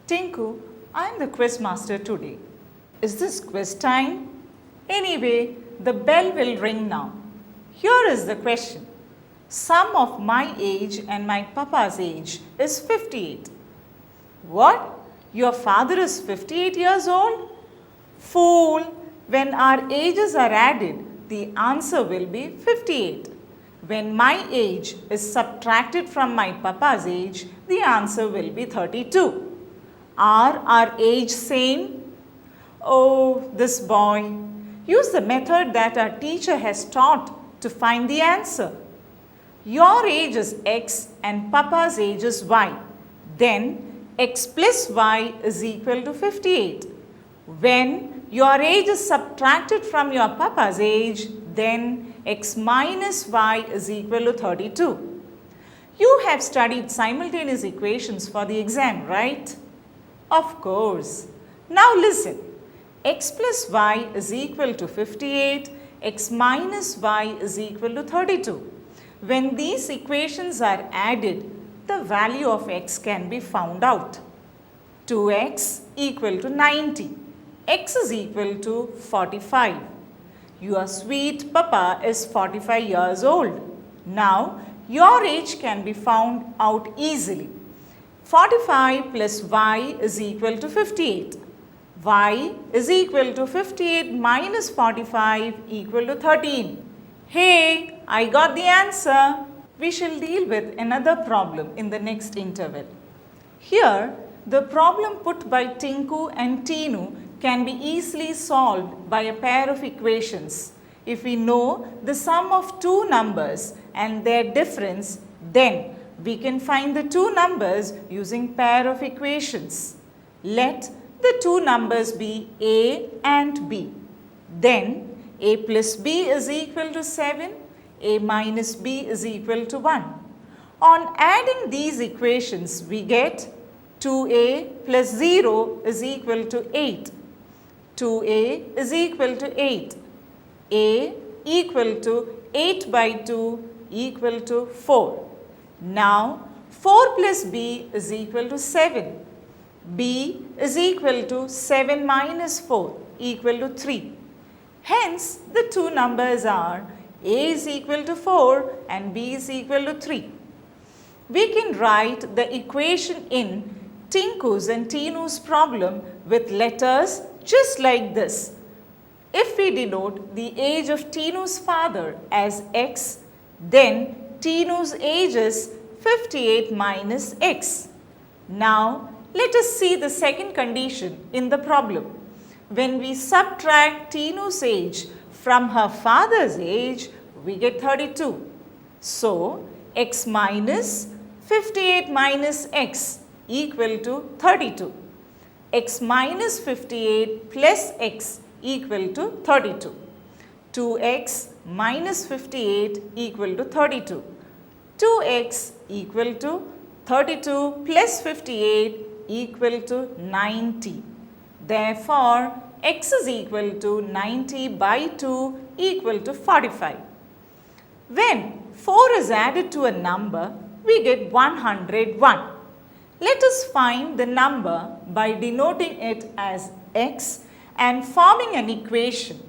Tinku, I am the quiz master today. Is this quiz time? Anyway, the bell will ring now. Here is the question. Sum of my age and my papa's age is 58. What? Your father is 58 years old? Fool! When our ages are added, the answer will be 58. When my age is subtracted from my papa's age, the answer will be 32. Are our age same? Oh, this boy. Use the method that our teacher has taught to find the answer. Your age is x and papa's age is y. Then x plus y is equal to 58. When your age is subtracted from your papa's age, then x minus y is equal to 32. You have studied simultaneous equations for the exam, right? Of course. Now listen. X plus y is equal to 58, x minus y is equal to 32. When these equations are added, the value of x can be found out. 2x equal to 90. X is equal to 45. Your sweet papa is 45 years old. Now, your age can be found out easily. 45 plus y is equal to 58. Y is equal to 58 minus 45 equal to 13. Hey, I got the answer. We shall deal with another problem in the next interval. Here, the problem put by Tinku and Tinu can be easily solved by a pair of equations. If we know the sum of two numbers and their difference, then we can find the two numbers using pair of equations. Let the two numbers be a and b. Then a plus b is equal to 7, a minus b is equal to 1. On adding these equations, we get 2a plus 0 is equal to 8. 2a is equal to 8. A equal to 8 by 2 equal to 4. Now, 4 plus b is equal to 7. B is equal to 7 minus 4 equal to 3. Hence, the two numbers are a is equal to 4 and b is equal to 3. We can write the equation in Tinku's and Tinu's problem with letters just like this. If we denote the age of Tinu's father as x, then Tinu's age is 58 minus x. Now, let us see the second condition in the problem. When we subtract Tinu's age from her father's age, we get 32. So, x minus 58 minus x equal to 32. X minus 58 plus x equal to 32. 2x minus 58 equal to 32. 2x equal to 32 plus 58 equal to 90. Therefore, x is equal to 90 by 2 equal to 45. When 4 is added to a number, we get 101. Let us find the number by denoting it as x and forming an equation.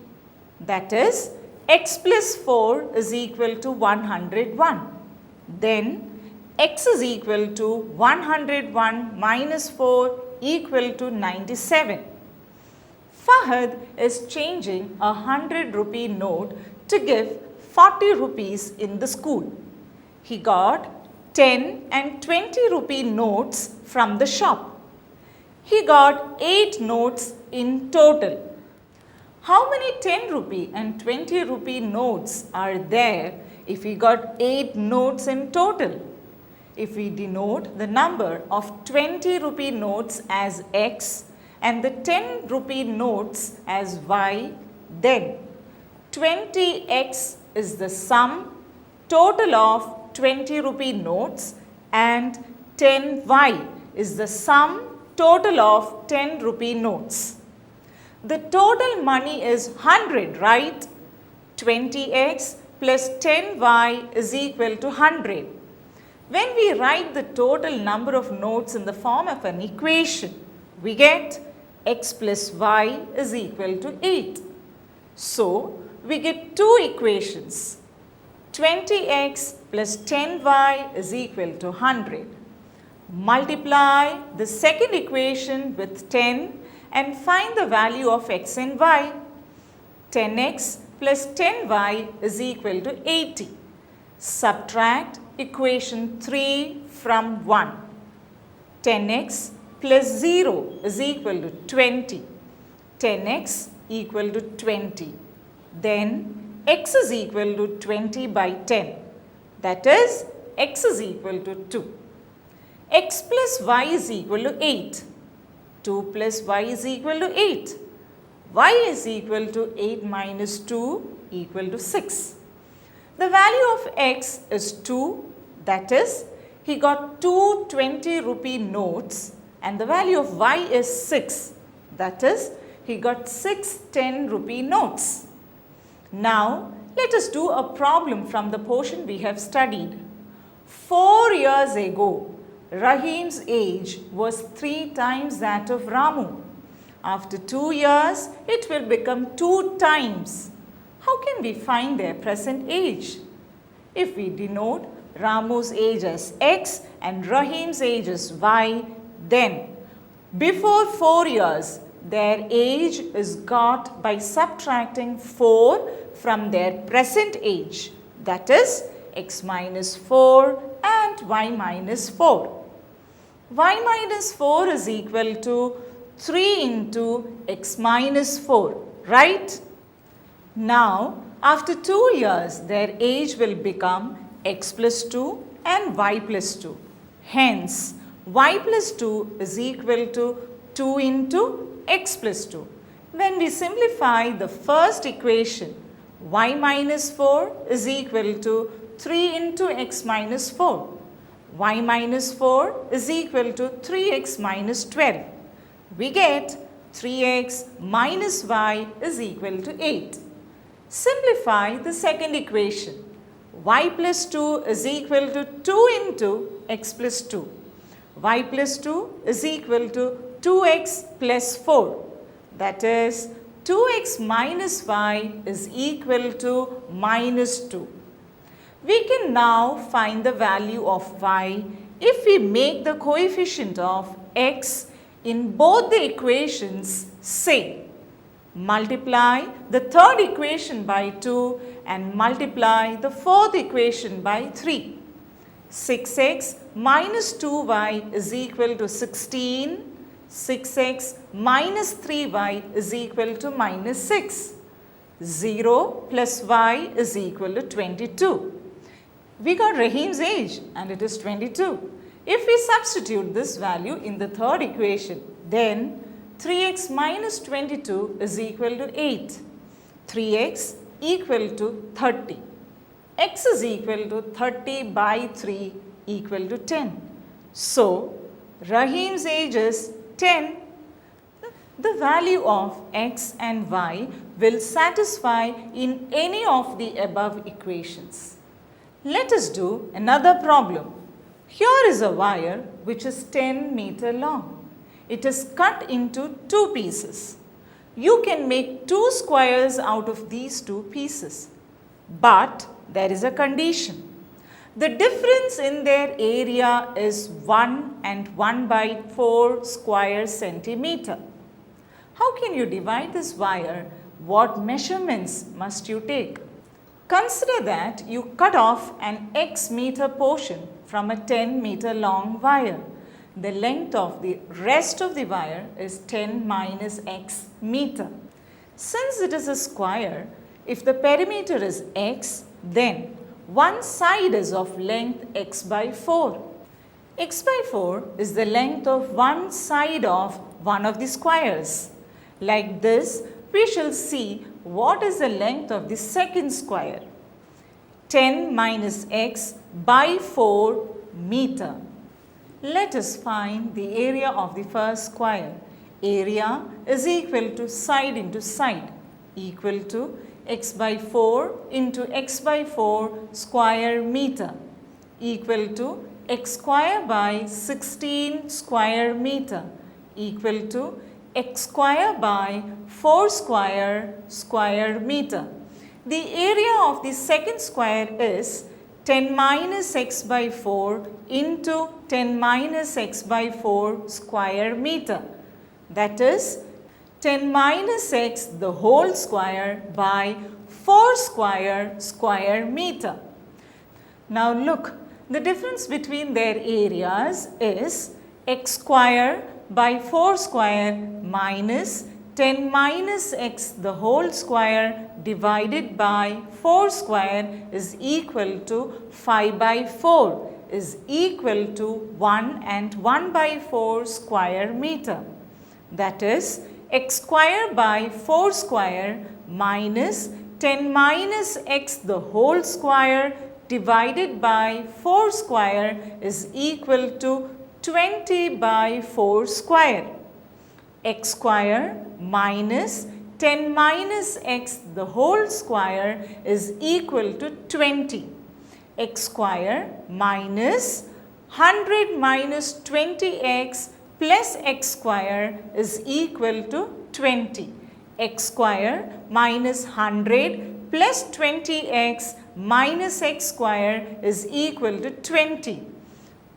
That is, x plus 4 is equal to 101. Then, x is equal to 101 minus 4 equal to 97. Fahad is changing a 100 rupee note to give 40 rupees in the school. He got 10 and 20 rupee notes from the shop. He got 8 notes in total. How many 10 rupee and 20 rupee notes are there if he got 8 notes in total? If we denote the number of 20 rupee notes as x and the 10 rupee notes as y, then 20x is the sum total of 20 rupee notes and 10y is the sum total of 10 rupee notes. The total money is 100, right? 20x plus 10y is equal to 100. When we write the total number of notes in the form of an equation, We get x plus y is equal to 8. So, we get two equations. 20x plus 10y is equal to 100. Multiply the second equation with 10 and find the value of x and y. 10x plus 10y is equal to 80. Subtract equation 3 from 1. 10x plus 0 is equal to 20. 10x equal to 20. Then x is equal to 20 by 10. That is, x is equal to 2. X plus y is equal to 8. 2 plus y is equal to 8. Y is equal to 8 minus 2 equal to 6. The value of x is 2. That is, he got two 20 rupee notes, and the value of y is 6. That is, he got 6 10 rupee notes. Now, let us do a problem from the portion we have studied. 4 years ago, Rahim's age was 3 times that of Ramu. After 2 years, it will become 2 times. How can we find their present age? If we denote Ramu's age as x and Rahim's age as y, then before 4 years, their age is got by subtracting 4 from their present age. That is, x minus 4 and y minus 4. Y minus 4 is equal to 3 into x minus 4, right? Now, after 2 years, their age will become x plus 2 and y plus 2. Hence, y plus 2 is equal to 2 into x plus 2. When we simplify the first equation, y minus 4 is equal to 3 into x minus 4. Y minus 4 is equal to 3x minus 12. We get 3x minus y is equal to 8. Simplify the second equation. Y plus 2 is equal to 2 into x plus 2. Y plus 2 is equal to 2x plus 4. That is, 2x minus y is equal to minus 2. We can now find the value of y if we make the coefficient of x in both the equations same. Multiply the third equation by 2 and multiply the fourth equation by 3. 6x minus 2y is equal to 16. 6x minus 3y is equal to minus 6. 0 plus y is equal to 22. We got Rahim's age and it is 22. If we substitute this value in the third equation, then 3x minus 22 is equal to 8. 3x equal to 30. X is equal to 30 by 3 equal to 10. So, Rahim's age is 10. The value of x and y will satisfy in any of the above equations. Let us do another problem. Here is a wire which is 10 meter long. It is cut into 2 pieces. You can make 2 squares out of these 2 pieces. But there is a condition. The difference in their area is 1 and 1 by 4 square centimeter. How can you divide this wire? What measurements must you take? Consider that you cut off an x meter portion from a 10 meter long wire. The length of the rest of the wire is 10 minus x meter. Since it is a square, if the perimeter is x, then one side is of length x by 4. X by 4 is the length of one side of one of the squares. Like this, we shall see what is the length of the second square. 10 minus x by 4 meter. Let us find the area of the first square. Area is equal to side into side, equal to x by 4 into x by 4 square meter, equal to x square by 16 square meter, equal to x square by 4 square meter. The area of the second square is 10 minus x by 4 into 10 minus x by 4 square meter. That is 10 minus x the whole square by 4 square meter. Now look, the difference between their areas is x square by 4 square minus 10 minus x the whole square divided by 4 square is equal to 5 by 4 is equal to 1 and 1 by 4 square meter. That is x square by 4 square minus 10 minus x the whole square divided by 4 square is equal to 20 by 4 square. X square minus 10 minus x the whole square is equal to 20. X square minus 100 minus 20x plus x square is equal to 20. X square minus 100 plus 20x minus x square is equal to 20.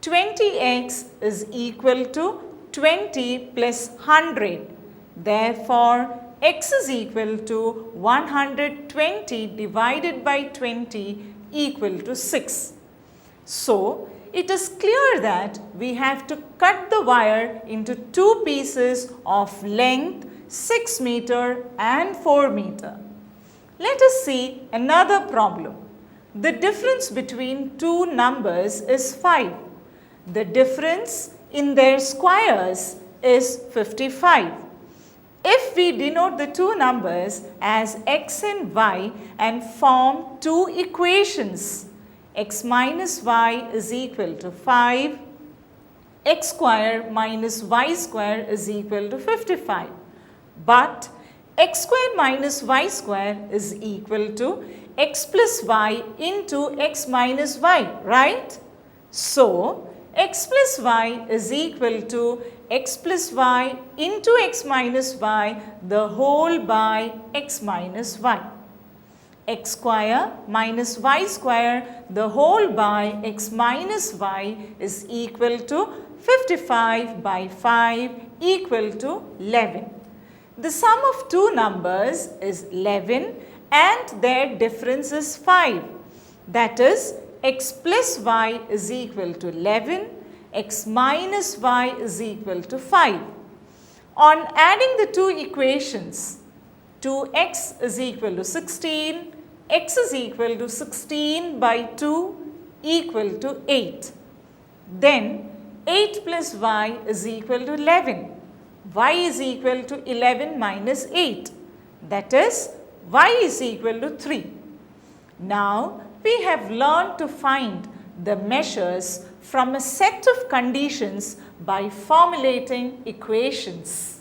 20x is equal to 20 plus 100. Therefore, x is equal to 120 divided by 20 equal to 6. So, it is clear that we have to cut the wire into two pieces of length 6 meter and 4 meter. Let us see another problem. The difference between two numbers is 5. The difference in their squares is 55. If we denote the two numbers as x and y and form two equations, x minus y is equal to 5, x square minus y square is equal to 55. But x square minus y square is equal to x plus y into x minus y, right? So, x plus y is equal to x plus y into x minus y the whole by x minus y. X square minus y square the whole by x minus y is equal to 55 by 5 equal to 11. The sum of two numbers is 11 and their difference is 5. That is, x plus y is equal to 11, x minus y is equal to 5. On adding the two equations, 2x is equal to 16, x is equal to 16 by 2 equal to 8. Then 8 plus y is equal to 11. Y is equal to 11 minus 8. That is, y is equal to 3. Now, we have learned to find the measures from a set of conditions by formulating equations.